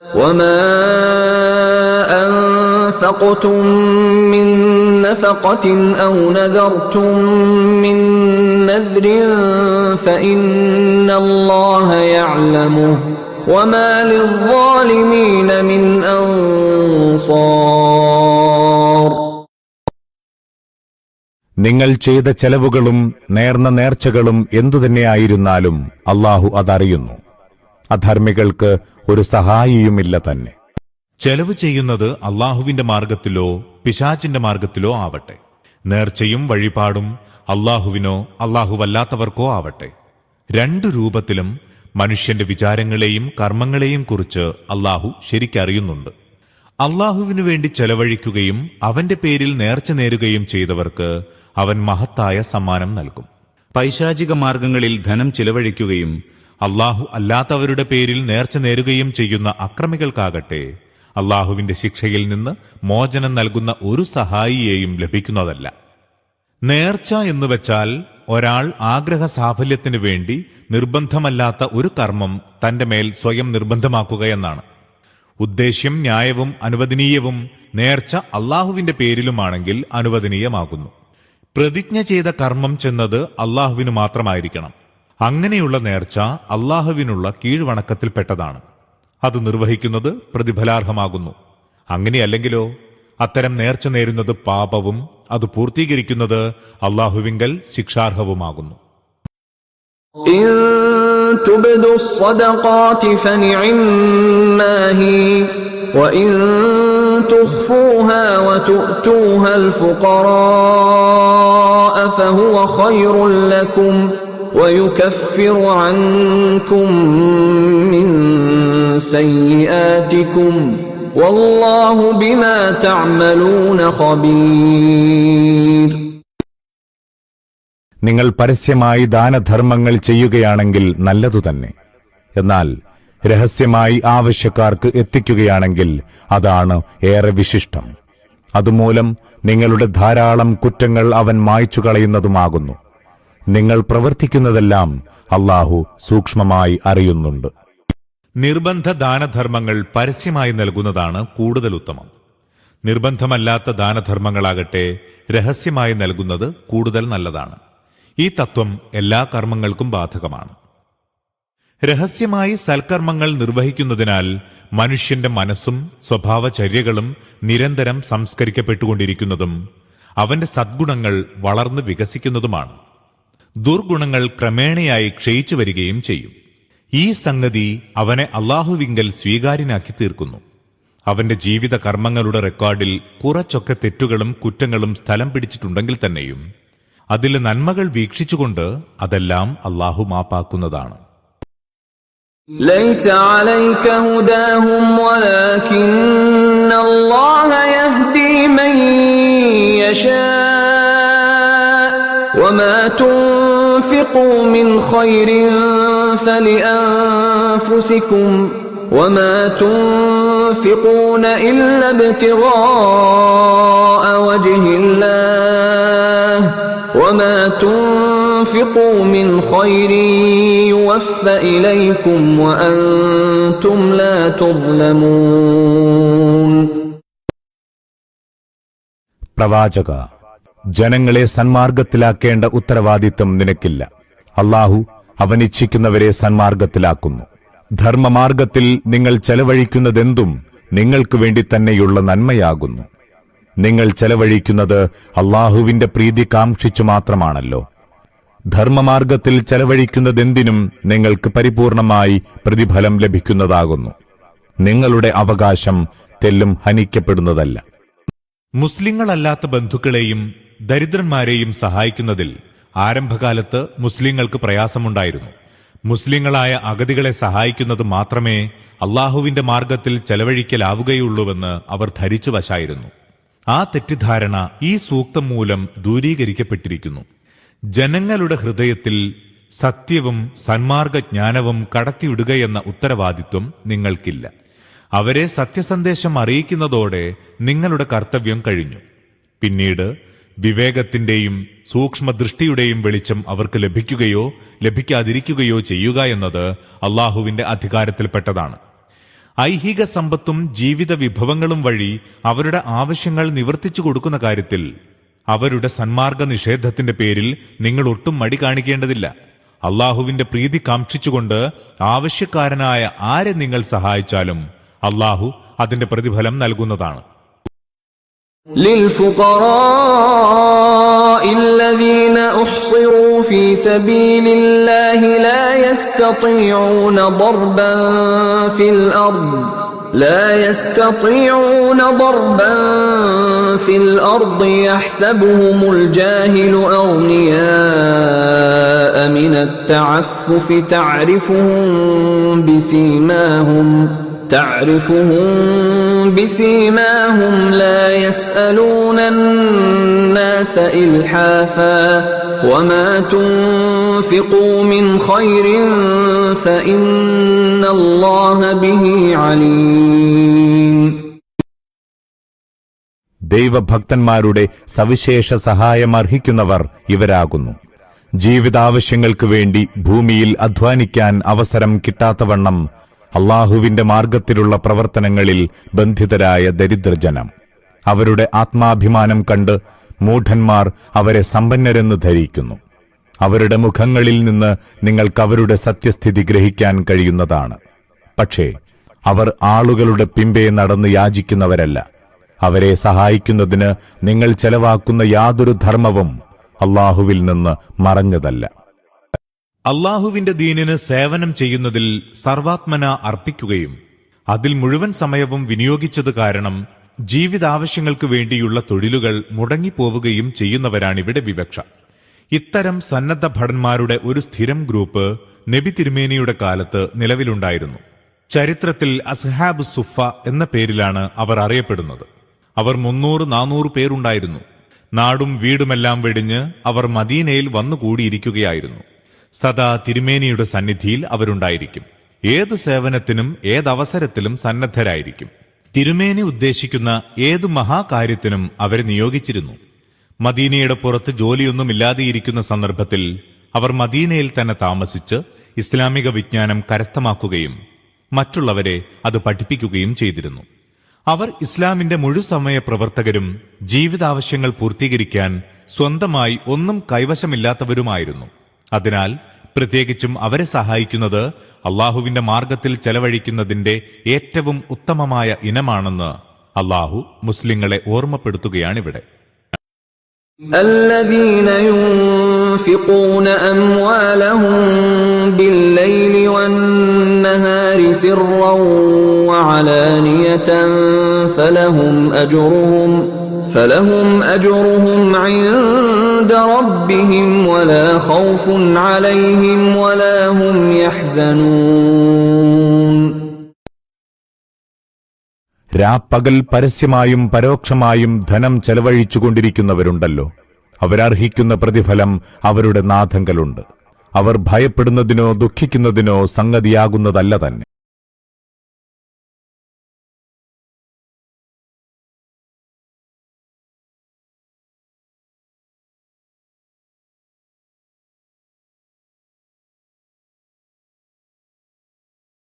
وما أنفقتم من نفقة أو نذرتم من نذر فإن الله يعلمه وما للظالمين من أنصار. നിങ്ങൾ ചെയ്ത ചെലവുകളും നേർന്ന നേർച്ചകളും എന്തുതന്നെയായിരുന്നാലും അല്ലാഹു അതറിയുന്നു. അധർമ്മികൾക്ക് ഒരു സഹായിയുമില്ല തന്നെ. ചെലവ് ചെയ്യുന്നത് അള്ളാഹുവിന്റെ മാർഗത്തിലോ പിശാചിന്റെ മാർഗത്തിലോ ആവട്ടെ, നേർച്ചയും വഴിപാടും അള്ളാഹുവിനോ അള്ളാഹുവല്ലാത്തവർക്കോ ആവട്ടെ, രണ്ടു രൂപത്തിലും മനുഷ്യന്റെ വിചാരങ്ങളെയും കർമ്മങ്ങളെയും കുറിച്ച് അള്ളാഹു ശരിക്കറിയുന്നുണ്ട്. അള്ളാഹുവിനു വേണ്ടി ചെലവഴിക്കുകയും അവന്റെ പേരിൽ നേർച്ച നേരുകയും ചെയ്തവർക്ക് അവൻ മഹത്തായ സമ്മാനം നൽകും. പൈശാചിക മാർഗങ്ങളിൽ ധനം ചിലവഴിക്കുകയും അള്ളാഹു അല്ലാത്തവരുടെ പേരിൽ നേർച്ച നേരുകയും ചെയ്യുന്ന അക്രമികൾക്കാകട്ടെ അള്ളാഹുവിന്റെ ശിക്ഷയിൽ നിന്ന് മോചനം നൽകുന്ന ഒരു സഹായിയെയും ലഭിക്കുന്നതല്ല. നേർച്ച എന്നുവെച്ചാൽ ഒരാൾ ആഗ്രഹ സാഫല്യത്തിനു വേണ്ടി നിർബന്ധമല്ലാത്ത ഒരു കർമ്മം തന്റെ മേൽ സ്വയം നിർബന്ധമാക്കുക എന്നാണ്. ഉദ്ദേശ്യം ന്യായവും അനുവദനീയവും നേർച്ച അള്ളാഹുവിന്റെ പേരിലുമാണെങ്കിൽ അനുവദനീയമാകുന്നു. പ്രതിജ്ഞ ചെയ്ത കർമ്മം ചെന്നത് അള്ളാഹുവിന് മാത്രമായിരിക്കണം. അങ്ങനെയുള്ള നേർച്ച അള്ളാഹുവിനുള്ള കീഴ്വണക്കത്തിൽപ്പെട്ടതാണ്. അത് നിർവഹിക്കുന്നത് പ്രതിഫലാർഹമാകുന്നു. അങ്ങനെയല്ലെങ്കിലോ അത്തരം നേർച്ച നേരുന്നത് പാപവും അത് പൂർത്തീകരിക്കുന്നത് അള്ളാഹുവിങ്കൽ ശിക്ഷാർഹവുമാകുന്നു. تبدوا الصدقات فنعما هي وإن تخفوها وتؤتوها الفقراء فهو خير لكم ويكفر عنكم من سيئاتكم والله بما تعملون خبير. നിങ്ങൾ പരസ്യമായി ദാനധർമ്മങ്ങൾ ചെയ്യുകയാണെങ്കിൽ നല്ലതുതന്നെ. എന്നാൽ രഹസ്യമായി ആവശ്യക്കാർക്ക് എത്തിക്കുകയാണെങ്കിൽ അതാണ് ഏറെ വിശിഷ്ടം. അതുമൂലം നിങ്ങളുടെ ധാരാളം കുറ്റങ്ങൾ അവൻ മായ്ച്ചു കളയുന്നതുമാകുന്നു. നിങ്ങൾ പ്രവർത്തിക്കുന്നതെല്ലാം അല്ലാഹു സൂക്ഷ്മമായി അറിയുന്നുണ്ട്. നിർബന്ധ ദാനധർമ്മങ്ങൾ പരസ്യമായി നൽകുന്നതാണ് കൂടുതൽ ഉത്തമം. നിർബന്ധമല്ലാത്ത ദാനധർമ്മങ്ങളാകട്ടെ രഹസ്യമായി നൽകുന്നത് കൂടുതൽ നല്ലതാണ്. ഈ തത്വം എല്ലാ കർമ്മങ്ങൾക്കും ബാധകമാണ്. രഹസ്യമായി സൽക്കർമ്മങ്ങൾ നിർവഹിക്കുന്നതിനാൽ മനുഷ്യന്റെ മനസ്സും സ്വഭാവചര്യകളും നിരന്തരം സംസ്കരിക്കപ്പെട്ടുകൊണ്ടിരിക്കുന്നതും അവന്റെ സദ്ഗുണങ്ങൾ വളർന്നു വികസിക്കുന്നതുമാണ്. ദുർഗുണങ്ങൾ ക്രമേണയായി ക്ഷയിച്ചു വരികയും ചെയ്യും. ഈ സംഗതി അവനെ അള്ളാഹുവിങ്കൽ സ്വീകാര്യനാക്കി തീർക്കുന്നു. അവന്റെ ജീവിത കർമ്മങ്ങളുടെ റെക്കോർഡിൽ കുറച്ചൊക്കെ തെറ്റുകളും കുറ്റങ്ങളും സ്ഥലം പിടിച്ചിട്ടുണ്ടെങ്കിൽ തന്നെയും അതിലെ നന്മകൾ വീക്ഷിച്ചുകൊണ്ട് അതെല്ലാം അള്ളാഹു മാപ്പാക്കുന്നതാണ്. ليس عليك هداهم ولكن الله يهدي من يشاء وما تنفقوا من خير فلأنفسكم وما تنفقون إلا ابتغاء وجه الله وما تنفقوا من خير يوفى إليكم وأنتم لا تظلمون. പ്രവാചക, ജനങ്ങളെ സന്മാർഗത്തിലാക്കേണ്ട ഉത്തരവാദിത്വം നിനക്കില്ല. അല്ലാഹു അവനിച്ഛിക്കുന്നവരെ സന്മാർഗത്തിലാക്കുന്നു. ധർമ്മമാർഗത്തിൽ നിങ്ങൾ ചെലവഴിക്കുന്നതെന്തും നിങ്ങൾക്ക് വേണ്ടി തന്നെയുള്ള നന്മയാകുന്നു. നിങ്ങൾ ചെലവഴിക്കുന്നത് അള്ളാഹുവിന്റെ പ്രീതി കാംക്ഷിച്ചു മാത്രമാണല്ലോ. ധർമ്മമാർഗത്തിൽ ചെലവഴിക്കുന്നതെന്തിനും നിങ്ങൾക്ക് പരിപൂർണമായി പ്രതിഫലം ലഭിക്കുന്നതാകുന്നു. നിങ്ങളുടെ അവകാശം തെല്ലും ഹനിക്കപ്പെടുന്നതല്ല. മുസ്ലിങ്ങളല്ലാത്ത ബന്ധുക്കളെയും ദരിദ്രന്മാരെയും സഹായിക്കുന്നതിൽ ആരംഭകാലത്ത് മുസ്ലിങ്ങൾക്ക് പ്രയാസമുണ്ടായിരുന്നു. മുസ്ലിങ്ങളായ അഗതികളെ സഹായിക്കുന്നത് മാത്രമേ അള്ളാഹുവിന്റെ മാർഗത്തിൽ ചെലവഴിക്കലാവുകയുള്ളൂവെന്ന് അവർ ധരിച്ചു വശായിരുന്നു. ആ തെറ്റിദ്ധാരണ ഈ സൂക്തം മൂലം ദൂരീകരിക്കപ്പെട്ടിരിക്കുന്നു. ജനങ്ങളുടെ ഹൃദയത്തിൽ സത്യവും സന്മാർഗജ്ഞാനവും കടത്തിവിടുകയെന്ന ഉത്തരവാദിത്വം നിങ്ങൾക്കില്ല. അവരെ സത്യസന്ദേശം അറിയിക്കുന്നതോടെ നിങ്ങളുടെ കർത്തവ്യം കഴിഞ്ഞു. പിന്നീട് വിവേകത്തിന്റെയും സൂക്ഷ്മദൃഷ്ടിയുടെയും വെളിച്ചം അവർക്ക് ലഭിക്കുകയോ ലഭിക്കാതിരിക്കുകയോ ചെയ്യുക എന്നത് അള്ളാഹുവിന്റെ അധികാരത്തിൽപ്പെട്ടതാണ്. ഐഹിക സമ്പത്തും ജീവിത വിഭവങ്ങളും വഴി അവരുടെ ആവശ്യങ്ങൾ നിവർത്തിച്ചു കൊടുക്കുന്ന കാര്യത്തിൽ അവരുടെ സന്മാർഗ നിഷേധത്തിന്റെ പേരിൽ നിങ്ങൾ ഒട്ടും മടി കാണിക്കേണ്ടതില്ല. അള്ളാഹുവിന്റെ പ്രീതി കാക്ഷിച്ചുകൊണ്ട് ആവശ്യക്കാരനായ ആരെ നിങ്ങൾ സഹായിച്ചാലും അള്ളാഹു അതിന്റെ പ്രതിഫലം നൽകുന്നതാണ്. للفقراء الذين أحصروا في سبيل الله لا يستطيعون ضربا في الأرض يحسبهم الجاهل أغنياء من التعفف تعرفهم بسيماهم لا يسألون الناس إلحافا وما تنفقوا من خير فإن الله به عليم. ദൈവഭക്തന്മാരുടെ സവിശേഷ സഹായം അർഹിക്കുന്നവർ ഇവരാകുന്നു. ജീവിതാവശ്യങ്ങൾക്ക് വേണ്ടി ഭൂമിയിൽ അധ്വാനിക്കാൻ അവസരം കിട്ടാത്തവണ്ണം അള്ളാഹുവിന്റെ മാർഗത്തിലുള്ള പ്രവർത്തനങ്ങളിൽ ബന്ധിതരായ ദരിദ്രജനം. അവരുടെ ആത്മാഭിമാനം കണ്ട് മൂഢന്മാർ അവരെ സമ്പന്നരെന്ന് ധരിക്കുന്നു. അവരുടെ മുഖങ്ങളിൽ നിന്ന് നിങ്ങൾക്കവരുടെ സത്യസ്ഥിതി ഗ്രഹിക്കാൻ കഴിയുന്നതാണ്. പക്ഷേ അവർ ആളുകളുടെ പിമ്പെ നടന്ന് യാചിക്കുന്നവരല്ല. അവരെ സഹായിക്കുന്നതിന് നിങ്ങൾ ചെലവാക്കുന്ന യാതൊരു ധർമ്മവും അള്ളാഹുവിൽ നിന്ന് മറഞ്ഞതല്ല. അള്ളാഹുവിന്റെ ദീനിന് സേവനം ചെയ്യുന്നതിൽ സർവാത്മന അർപ്പിക്കുകയും അതിൽ മുഴുവൻ സമയവും വിനിയോഗിച്ചത് കാരണം ജീവിതാവശ്യങ്ങൾക്ക് വേണ്ടിയുള്ള തൊഴിലുകൾ മുടങ്ങിപ്പോവുകയും ചെയ്യുന്നവരാണിവിടെ വിവക്ഷ. ഇത്തരം സന്നദ്ധ ഭടന്മാരുടെ ഒരു സ്ഥിരം ഗ്രൂപ്പ് നബി തിരുമേനിയുടെ കാലത്ത് നിലവിലുണ്ടായിരുന്നു. ചരിത്രത്തിൽ അസ്ഹാബ് സുഫ എന്ന പേരിലാണ് അവർ അറിയപ്പെടുന്നത്. അവർ 300-400 പേരുണ്ടായിരുന്നു. നാടും വീടുമെല്ലാം വെടിഞ്ഞ് അവർ മദീനയിൽ വന്നുകൂടിയിരിക്കുകയായിരുന്നു. സദാ തിരുമേനിയുടെ സന്നിധിയിൽ അവരുണ്ടായിരിക്കും. ഏതു സേവനത്തിനും ഏതവസരത്തിലും സന്നദ്ധരായിരിക്കും. തിരുമേനി ഉദ്ദേശിക്കുന്ന ഏതു മഹാകാര്യത്തിനും അവരെ നിയോഗിച്ചിരുന്നു. മദീനയുടെ പുറത്ത് ജോലിയൊന്നുമില്ലാതെയിരിക്കുന്ന സന്ദർഭത്തിൽ അവർ മദീനയിൽ തന്നെ താമസിച്ച് ഇസ്ലാമിക വിജ്ഞാനം കരസ്ഥമാക്കുകയും മറ്റുള്ളവരെ അത് പഠിപ്പിക്കുകയും ചെയ്തിരുന്നു. അവർ ഇസ്ലാമിന്റെ മുഴുസമയ പ്രവർത്തകരും ജീവിതാവശ്യങ്ങൾ പൂർത്തീകരിക്കാൻ സ്വന്തമായി ഒന്നും കൈവശമില്ലാത്തവരുമായിരുന്നു. അതിനാൽ പ്രത്യേകിച്ചും അവരെ സഹായിക്കുന്നത് അള്ളാഹുവിന്റെ മാർഗത്തിൽ ചെലവഴിക്കുന്നതിന്റെ ഏറ്റവും ഉത്തമമായ ഇനമാണെന്ന് അള്ളാഹു മുസ്ലിങ്ങളെ ഓർമ്മപ്പെടുത്തുകയാണിവിടെ. الذين ينفقون أموالهم بالليل والنهار سرا وعلانية فلهم أجرهم عند ربهم ولا خوف عليهم ولا هم يحزنون. രാപ്പകൽ പരസ്യമായും പരോക്ഷമായും ധനം ചെലവഴിച്ചുകൊണ്ടിരിക്കുന്നവരുണ്ടല്ലോ, അവരർഹിക്കുന്ന പ്രതിഫലം അവരുടെ നാഥങ്കലുണ്ട്. അവർ ഭയപ്പെടുന്നതിനോ ദുഃഖിക്കുന്നതിനോ സംഗതിയാകുന്നതല്ല തന്നെ.